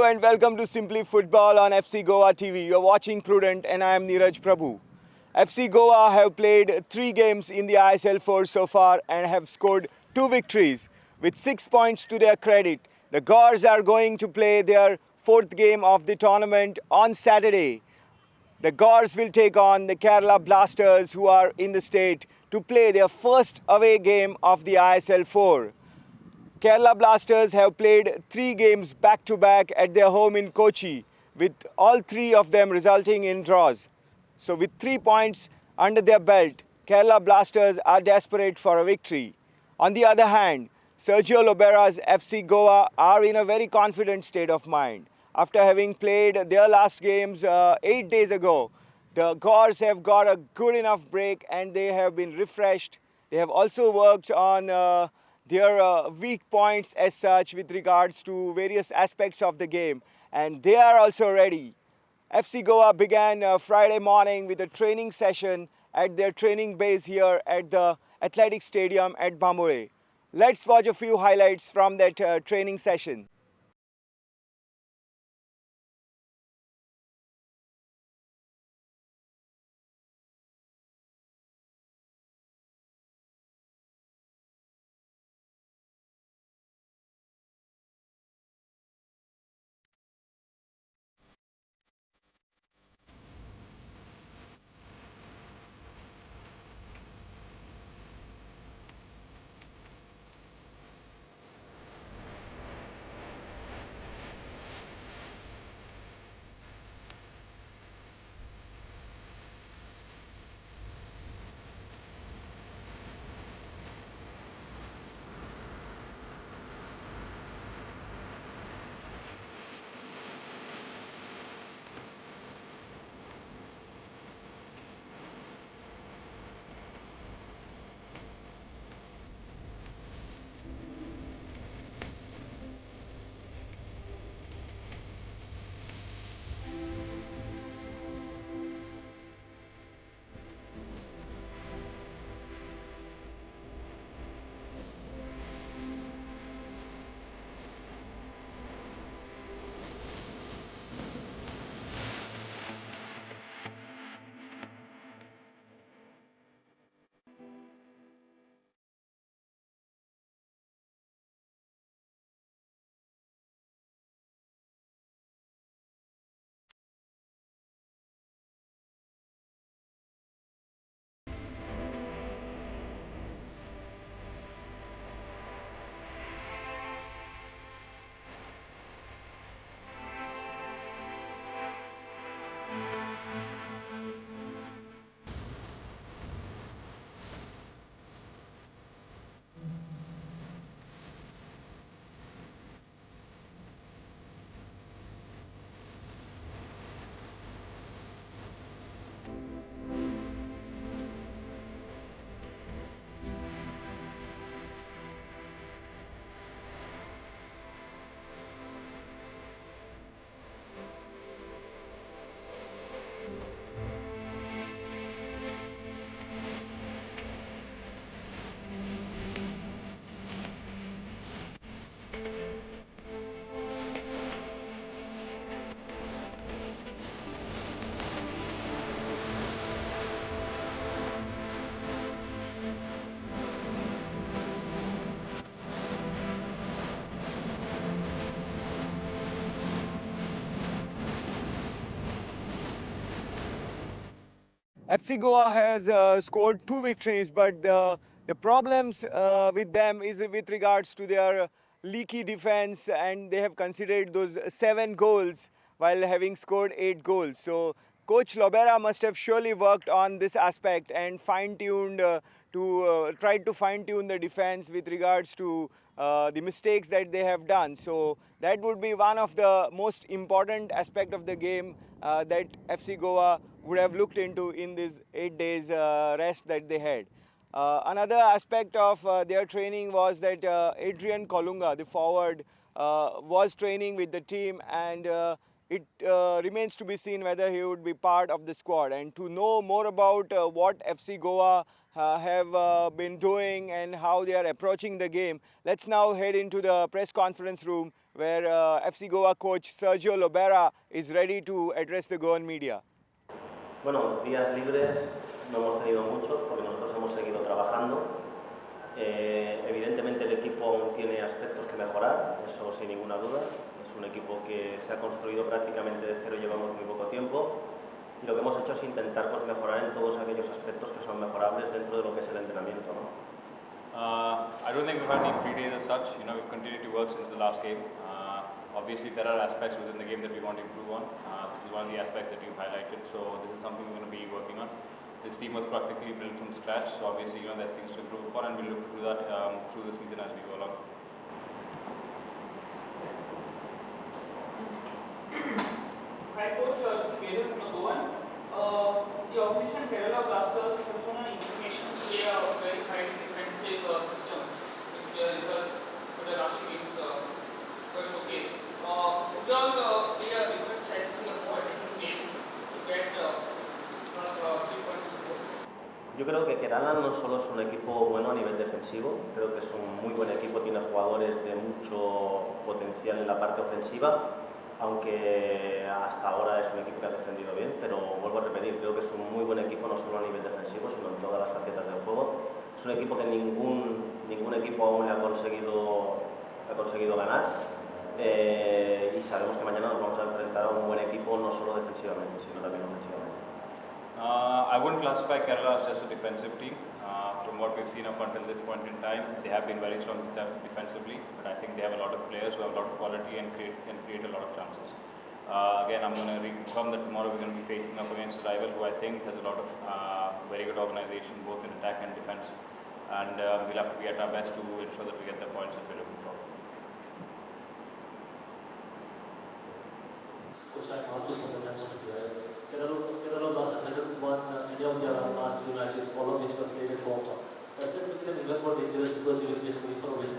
and welcome to Simply Football on FC Goa TV. You're watching Prudent and I am Neeraj Prabhu. FC Goa have played 3 games in the ISL 4 so far and have scored 2 victories with 6 points to their credit. The Gors are going to play their 4th game of the tournament on Saturday. The Gors will take on the Kerala Blasters, who are in the state, to play their first away game of the ISL 4. Kerala Blasters have played 3 games back-to-back at their home in Kochi, with all 3 of them resulting in draws. So with 3 points under their belt, Kerala Blasters are desperate for a victory. On the other hand, Sergio Lobera's FC Goa are in a very confident state of mind. After having played their last games 8 days ago, the Gors have got a good enough break and they have been refreshed. They have also worked on their weak points as such with regards to various aspects of the game, and they are also ready. FC Goa began Friday morning with a training session at their training base here at the Athletic Stadium at Bambore. Let's watch a few highlights from that training session. FC Goa has scored 2 victories, but the problems with them is with regards to their leaky defense, and they have considered those 7 goals while having scored 8 goals. So Coach Lobera must have surely worked on this aspect and fine-tuned tried to fine-tune the defense with regards to the mistakes that they have done. So that would be one of the most important aspect of the game that FC Goa would have looked into in these 8 days rest that they had. Another aspect of their training was that Adrian Kolunga, the forward, was training with the team, and it remains to be seen whether he would be part of the squad. And to know more about what FC Goa have been doing and how they are approaching the game. Let's now head into the press conference room where FC Goa coach Sergio Lobera is ready to address the Goan media. Bueno, días libres no hemos tenido muchos porque nosotros hemos seguido trabajando. Evidentemente el equipo aún tiene aspectos que mejorar, eso sin ninguna duda. Es un equipo que se ha construido prácticamente de cero, llevamos muy poco tiempo. Y lo que hemos hecho es intentar pues, mejorar en todos aquellos aspectos que son mejorables dentro de lo que es el entrenamiento, ¿no? I don't think we've had any free days as such. We've continued to work since the last game. Obviously, there are aspects within the game that we want to improve on. This is one of the aspects that you've highlighted, so this is something we're going to be working on. This team was practically built from scratch, so obviously, there's things to improve upon, and we'll look to do that through the season as we go along. Hi coach, Sergio Lobera. The opposition Kerala Blasters have shown an inclination to play a very high defensive system with their results for the last few games were showcased. Would you all play a different strategy or more attacking game to get 3 points in the board? Yo creo que Kerala no solo es un equipo bueno a nivel defensivo, creo que es un muy buen equipo, tiene jugadores de mucho potencial en la parte ofensiva, aunque hasta ahora es un equipo que ha defendido bien, pero vuelvo a repetir, creo que es un muy buen equipo no solo a nivel defensivo, sino en todas las facetas del juego. Es un equipo que ningún equipo aún le ha conseguido ganar, y sabemos que mañana nos vamos a enfrentar a un buen equipo no solo defensivamente, sino también ofensivamente. I wouldn't classify Kerala as just a defensive team. From what we've seen up until this point in time, they have been very strong defensively, but I think they have a lot of players who have a lot of quality and can create a lot of chances. Again, I'm going to reconfirm that tomorrow we're going to be facing up against a rival who I think has a lot of very good organization, both in attack and defense. And we'll have to be at our best to ensure that we get the points that we're looking for. Coach, I can't just put the time on the player. Kerala Blasters hasn't won any of their last 3 matches, all of which were played at home. Does it make them even more dangerous because they will be hungry for a win?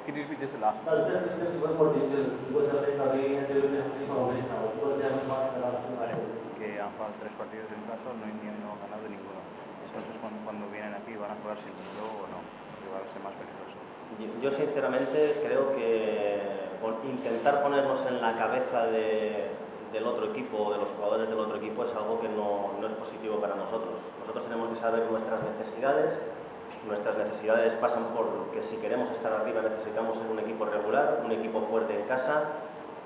Can you repeat just the last one? Does that make them even more dangerous because they are playing away and they will be hungry for a win now because they haven't won the last 2 matches? Que han jugado 3 partidos en casa, no han ganado ninguno. Entonces cuando vienen aquí van a jugar sin miedo o no, que va a ser más peligroso. Yo sinceramente creo que intentar ponernos en la cabeza del otro equipo, de los jugadores del otro equipo, es algo que no es positivo para nosotros. Nosotros tenemos que saber nuestras necesidades. Nuestras necesidades pasan por que si queremos estar arriba necesitamos ser un equipo regular, un equipo fuerte en casa.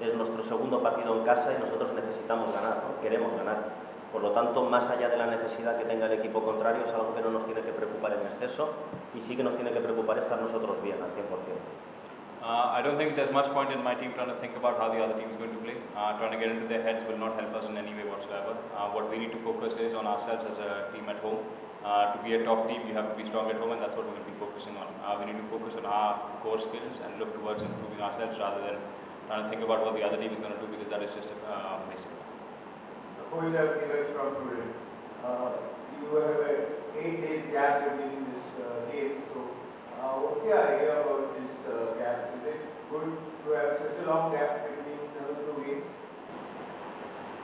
Es nuestro segundo partido en casa y nosotros necesitamos ganar, ¿no? Queremos ganar. Por lo tanto, más allá de la necesidad que tenga el equipo contrario, es algo que no nos tiene que preocupar en exceso y sí que nos tiene que preocupar estar nosotros bien al 100%. I don't think there's much point in my team trying to think about how the other team is going to play. Trying to get into their heads will not help us in any way whatsoever. What we need to focus is on ourselves as a team at home. To be a top team, you have to be strong at home, and that's what we're going to be focusing on. We need to focus on our core skills and look towards improving ourselves rather than trying to think about what the other team is going to do, because that is just a waste of time. Who is from Prudent? You have a 8 days gap between this game, so what's your idea about this gap? Is it good to have such a long gap between the 2 games?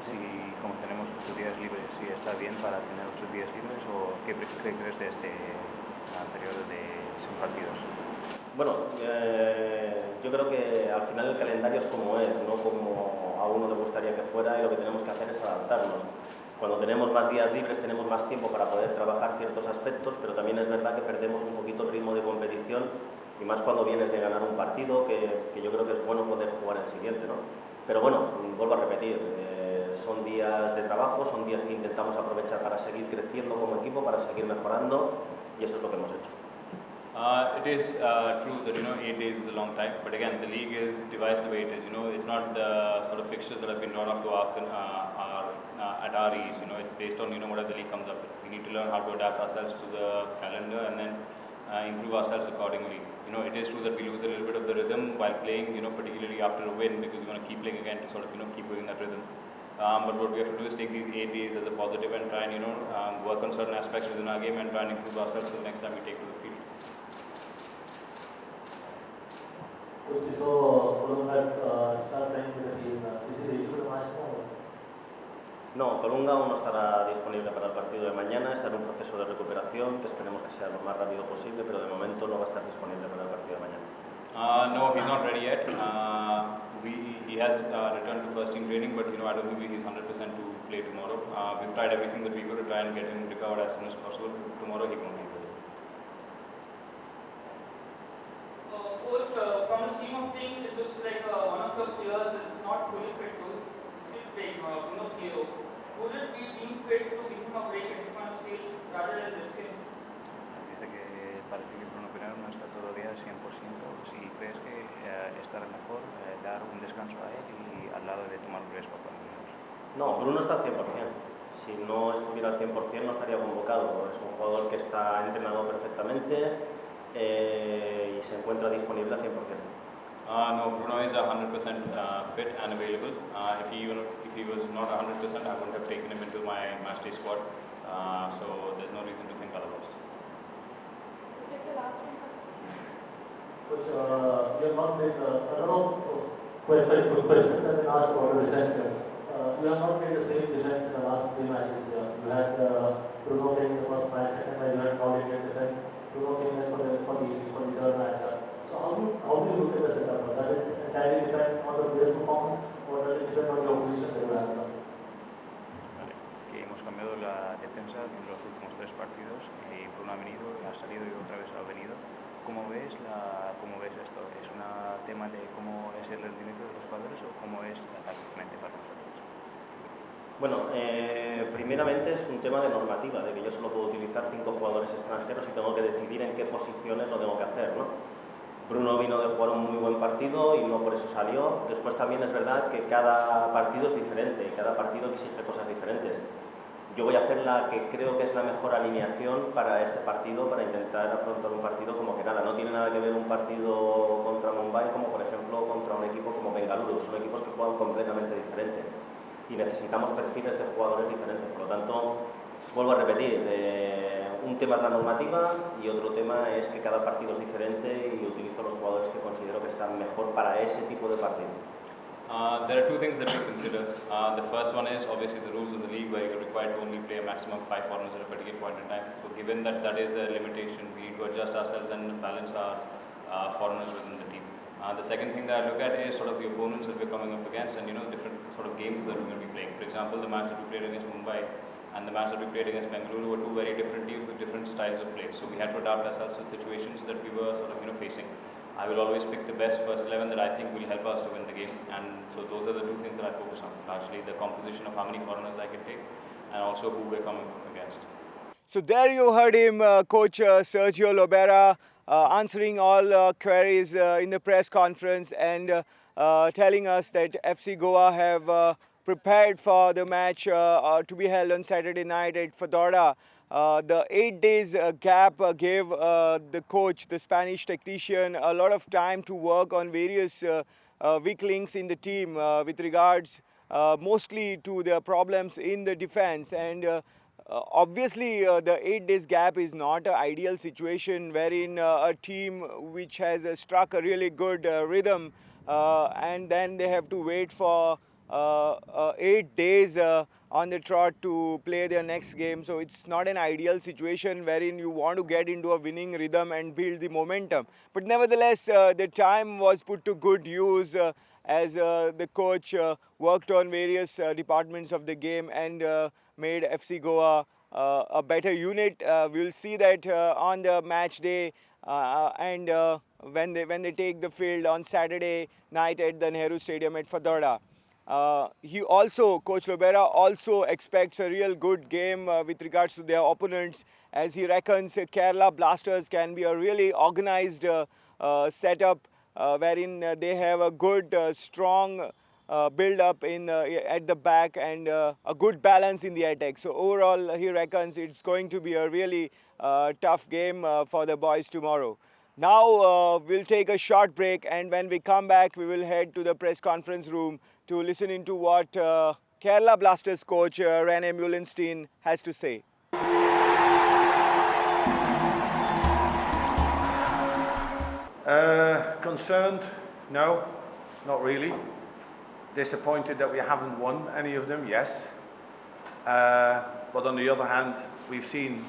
Si como tenemos 8 días libres, si está bien para tener 8 días libres o qué crees de este periodo de sin partidos. Bueno, yo creo que al final el calendario es como es, no como a uno le gustaría que fuera, y lo que tenemos que hacer es adaptarnos. Cuando tenemos más días libres tenemos más tiempo para poder trabajar ciertos aspectos, pero también es verdad que perdemos un poquito el ritmo de competición, y más cuando vienes de ganar un partido, que yo creo que es bueno poder jugar el siguiente, ¿no? Pero bueno, vuelvo a repetir, son días de trabajo, son días que intentamos aprovechar para seguir creciendo como equipo, para seguir mejorando, y eso es lo que hemos hecho. It is true that 8 days is a long time, but again, the league is devised the way it is. It's not the sort of fixtures that have been drawn up to at our ease. It's based on whatever the league comes up with. We need to learn how to adapt ourselves to the calendar and then improve ourselves accordingly. It is true that we lose a little bit of the rhythm while playing, particularly after a win, because we want to keep playing again to sort of keep going that rhythm. But what we have to do is take these 8 days as a positive and try and work on certain aspects within our game and try and improve ourselves for the next time we take to the field. Coach, so Prudent had start playing with the team. Is he ready for the match now? No, Colunga aún no estará disponible para el partido de mañana, está en un proceso de recuperación que esperemos que sea lo más rápido posible, pero de momento no va a estar disponible para el partido de mañana. No, he's not ready yet. He has returned to first team training, but I don't think he's 100% to play tomorrow. We've tried everything that we could to try and get him recovered as soon as possible. Tomorrow he won't be ready. Coach, from the scheme of things, it looks like one of the players is not fully fit to still playing, Theo. Would it be being fit to give him a break at this point of stage rather than risking? Dice que parece que Bruno Pinero no está todavía 100%. Si crees que estará mejor dar un descanso a él y al lado de tomar un riesgo para menos. No, Bruno está al 100%. Si no estuviera al 100% no estaría convocado. Es un jugador que está entrenado perfectamente y se encuentra disponible al 100%. No, Bruno is 100% fit and available. If he was not 100%, I wouldn't have taken him into my matchday squad. So there's no reason to think otherwise. We'll take the last one first. Coach, you have not made a lot of very good questions have been asked about the defense. You have not made the same defense in the last 3 matches. You had Bruno playing the first match, second match you had non-Indian defense. Bruno came in for the third match. So how do you look at the setup? Does it entirely depend on the player's performance, or does it depend on the opposition that you have? Vale, que hemos cambiado la defensa en los últimos 3 partidos y Bruno ha venido, ha salido y otra vez ha venido. ¿Cómo ves esto? ¿Es un tema de cómo es el rendimiento de los jugadores o cómo es tácticamente para nosotros? Bueno, primeramente es un tema de normativa, de que yo solo puedo utilizar 5 jugadores extranjeros y tengo que decidir en qué posiciones lo tengo que hacer, ¿no? Bruno vino de jugar un muy buen partido y no por eso salió. Después también es verdad que cada partido es diferente y cada partido exige cosas diferentes. Yo voy a hacer la que creo que es la mejor alineación para este partido, para intentar afrontar un partido como que nada. No tiene nada que ver un partido contra Mumbai como por ejemplo contra un equipo como Bengaluru. Son equipos que juegan completamente diferente y necesitamos perfiles de jugadores diferentes. Por lo tanto, vuelvo a repetir, un tema es la normativa y otro tema es que cada partido es diferente y utilizo los jugadores que considero que están mejor para ese tipo de partido. There are 2 things that we consider. The first one is obviously the rules of the league where you're required to only play a maximum of 5 foreigners at a particular point in time. So given that that is a limitation, we need to adjust ourselves and balance our foreigners within the team. The second thing that I look at is sort of the opponents that we're coming up against and different sort of games that we're going to be playing. For example, the match that we played against Mumbai and the match that we played against Bengaluru were 2 very different teams with different styles of play. So we had to adapt ourselves to situations that we were sort of facing. I will always pick the best first 11 that I think will help us to win the game, and so those are the 2 things that I focus on, largely the composition of how many foreigners I can take and also who we're coming up against. So there you heard him, Coach Sergio Lobera, answering all queries in the press conference and telling us that FC Goa have prepared for the match to be held on Saturday night at Fedora. The 8 days gap gave the coach, the Spanish technician, a lot of time to work on various weak links in the team with regards mostly to the problems in the defense. And obviously, the 8 days gap is not an ideal situation wherein a team which has struck a really good rhythm and then they have to wait for 8 days on the trot to play their next game. So it's not an ideal situation wherein you want to get into a winning rhythm and build the momentum. But nevertheless, the time was put to good use as the coach worked on various departments of the game and made FC Goa a better unit. We'll see that on the match day and when they take the field on Saturday night at the Nehru Stadium at Fedora. Coach Lobera also expects a real good game with regards to their opponents, as he reckons Kerala Blasters can be a really organized setup wherein they have a good, strong build-up at the back and a good balance in the attack. So overall, he reckons it's going to be a really tough game for the boys tomorrow. Now we'll take a short break, and when we come back, we will head to the press conference room to listen into what Kerala Blasters coach Rene Meulensteen has to say. Concerned? No, not really. Disappointed that we haven't won any of them? Yes. But on the other hand, we've seen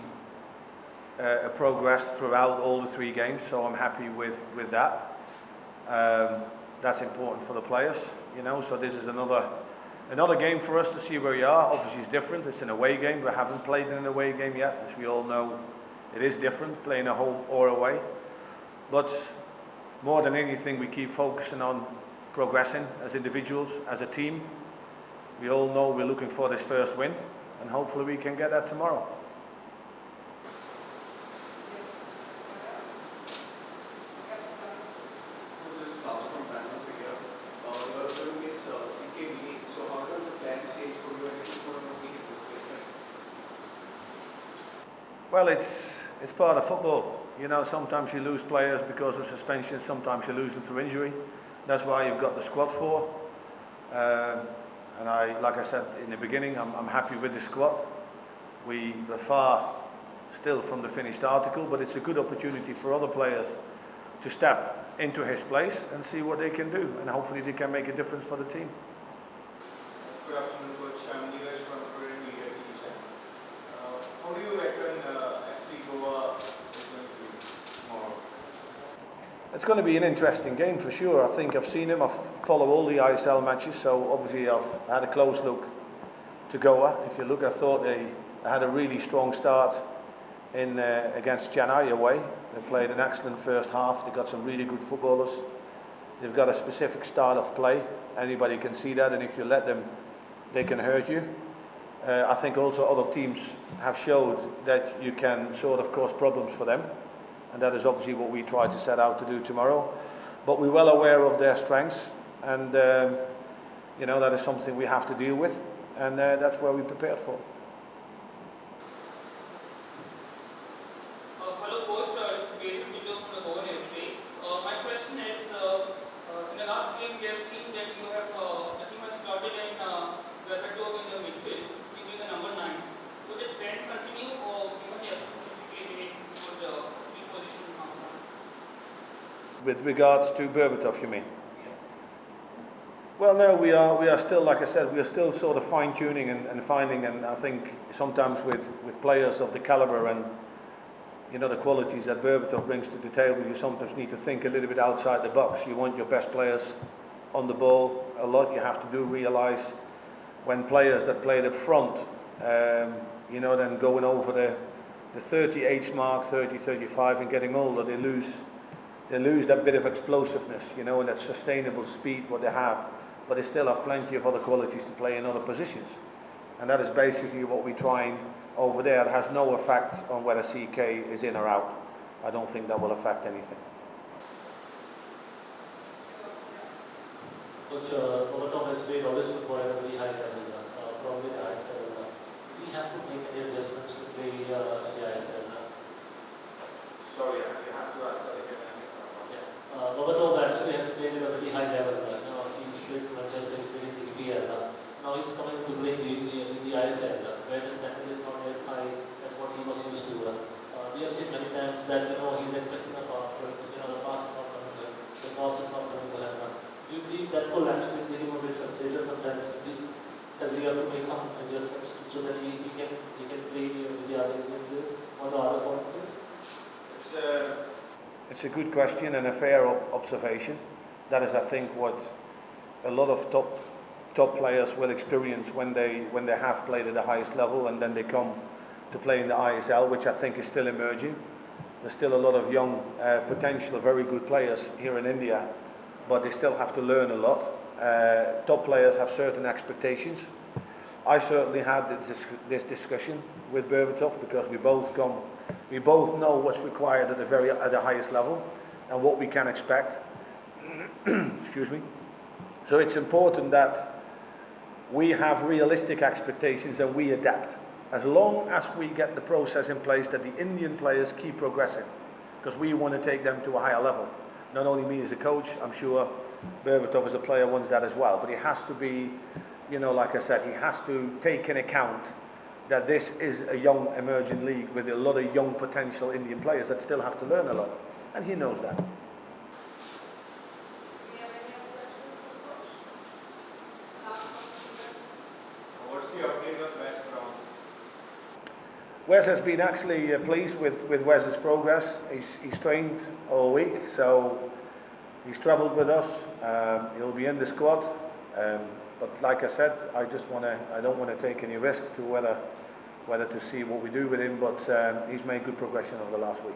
a progress throughout all the 3 games, so I'm happy with that. That's important for the players, you know, so this is another game for us to see where we are. Obviously it's different, it's an away game. We haven't played in an away game yet, as we all know. It is different, playing at home or away. But more than anything, we keep focusing on progressing as individuals, as a team. We all know we're looking for this first win, and hopefully we can get that tomorrow. Well, it's part of football. You know, sometimes you lose players because of suspension, sometimes you lose them through injury. That's why you've got the squad for. And like I said in the beginning, I'm happy with the squad. We're far still from the finished article, but it's a good opportunity for other players to step into his place and see what they can do, and hopefully they can make a difference for the team. Good afternoon, Coach. I'm Neeraj from Prudent Media TV channel. How do you reckon FC Goa is going to be tomorrow? It's going to be an interesting game for sure. I think I've seen him. I follow all the ISL matches, so obviously I've had a close look to Goa. If you look, I thought they had a really strong start in against Chennai away. They played an excellent first half. They've got some really good footballers. They've got a specific style of play. Anybody can see that, and if you let them, they can hurt you. I think also other teams have showed that you can sort of cause problems for them, and that is obviously what we try to set out to do tomorrow. But we're well aware of their strengths, and you know, that is something we have to deal with, and that's where we're prepared for. Hello, Coach. It's from the Goan every. My question is, in the last game, we have seen that you have the team has started in Berbatov in the midfield, being the number 9. Would the trend continue, or given the absence of CK, it would reposition now? With regards to Berbatov, you mean? Well, no, we are still, like I said, we are still sort of fine-tuning and finding, and I think sometimes with players of the caliber and, you know, the qualities that Berbatov brings to the table, you sometimes need to think a little bit outside the box. You want your best players on the ball a lot. You have to realise when players that played up front, you know, then going over the 30 age mark, 30, 35 and getting older, they lose that bit of explosiveness, you know, and that sustainable speed what they have, but they still have plenty of other qualities to play in other positions. And that is basically what we're trying over there. It has no effect on whether CK is in or out. I don't think that will affect anything. Coach, Overton has played all this football at a very high level, probably the highest level. Do we have to make any adjustments to play the ISL? Sorry, you have to ask that again. Overton actually has played at a very high level. He straight from Manchester, he's playing in the EPL. Now he's coming to play in the ISL, where the standard is not as high as what he was used to. We have seen many times that, you know, he's expecting a pass, but, you know, the pass is not coming to him, the cross is not coming to him. Do you believe that will actually make him a bit frustrated sometimes? Does he have to make some adjustments so that he can play with the other players or the other qualities? It's a good question and a fair observation. That is, I think, what a lot of top players will experience when they have played at the highest level and then they come to play in the ISL, which I think is still emerging. There's still a lot of young potential, very good players here in India, but they still have to learn a lot. Top players have certain expectations. I certainly had this discussion with Berbatov because we both know what's required at the highest level and what we can expect. Excuse me. So it's important that we have realistic expectations and we adapt. As long as we get the process in place that the Indian players keep progressing, because we want to take them to a higher level. Not only me as a coach, I'm sure Berbatov as a player wants that as well, but he has to be, you know, like I said, he has to take in account that this is a young emerging league with a lot of young potential Indian players that still have to learn a lot, and he knows that. What's the update on West Wes has been actually pleased with Wes's progress. He's trained all week, so he's travelled with us. He'll be in the squad. But like I said, I don't want to take any risk to whether to see what we do with him. But he's made good progression over the last week.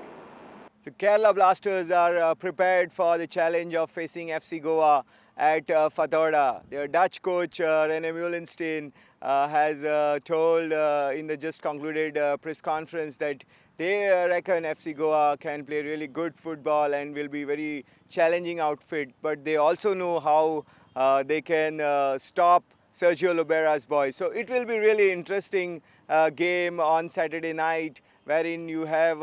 So Kerala Blasters are prepared for the challenge of facing FC Goa at Fatorda. Their Dutch coach Rene Meulensteen has told in the just concluded press conference that they reckon FC Goa can play really good football and will be very challenging outfit. But they also know how they can stop Sergio Lobera's boys. So it will be really interesting game on Saturday night, wherein you have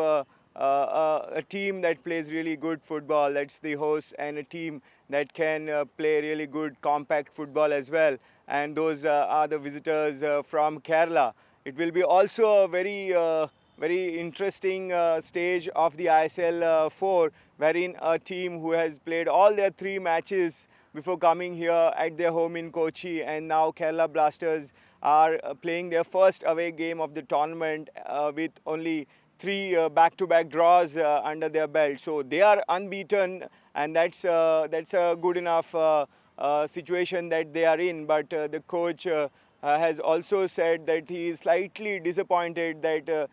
a team that plays really good football, that's the host, and a team that can play really good compact football as well. And those are the visitors from Kerala. It will be also a very interesting stage of the ISL 4, wherein a team who has played all their 3 matches before coming here at their home in Kochi, and now Kerala Blasters are playing their first away game of the tournament with only 3 back-to-back draws under their belt. So they are unbeaten, and that's a good enough situation that they are in. But the coach has also said that he is slightly disappointed that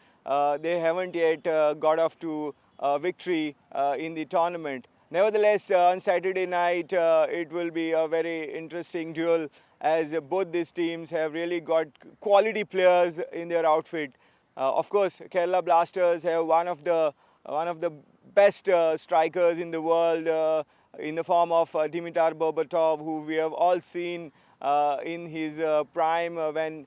they haven't yet got off to victory in the tournament. Nevertheless, on Saturday night, it will be a very interesting duel, as both these teams have really got quality players in their outfit. Of course, Kerala Blasters have one of the best strikers in the world in the form of Dimitar Berbatov, who we have all seen in his prime when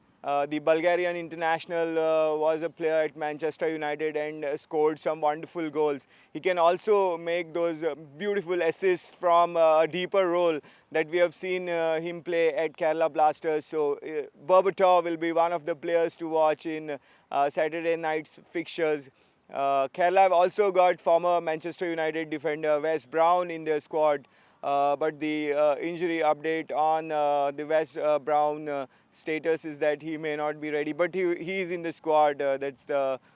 the Bulgarian international was a player at Manchester United and scored some wonderful goals. He can also make those beautiful assists from a deeper role that we have seen him play at Kerala Blasters. So Berbatov will be one of the players to watch in Saturday night's fixtures. Kerala have also got former Manchester United defender Wes Brown in their squad. But the injury update on the Wes Brown status is that he may not be ready, but he is in the squad. That's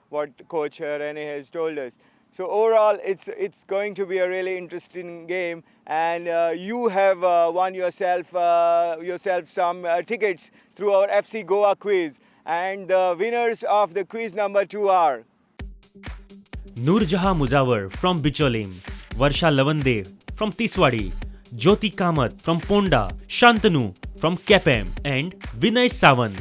what Coach Rene has told us. So overall, it's going to be a really interesting game, and you have won yourself some tickets through our FC Goa quiz, and the winners of the quiz number 2 are Nurjahan Muzawar from Bicholim, Varsha Lavandev from Tiswadi, Jyoti Kamath from Ponda, Shantanu from Kepem, and Vinay Sawant.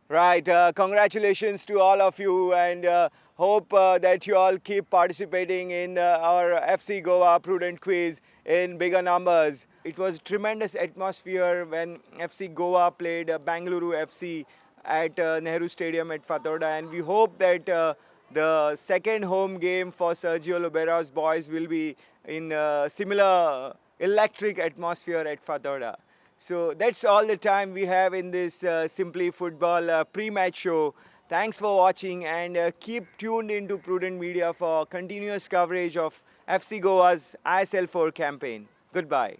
Right, congratulations to all of you, and hope that you all keep participating in our FC Goa Prudent quiz in bigger numbers. It was tremendous atmosphere when FC Goa played Bangalore FC at Nehru Stadium at Fatorda, and we hope that the second home game for Sergio Lobera's boys will be in similar electric atmosphere at Fatorda. So that's all the time we have in this Simply Football pre-match show. Thanks for watching, and keep tuned into Prudent Media for continuous coverage of FC Goa's ISL 4 campaign. Goodbye.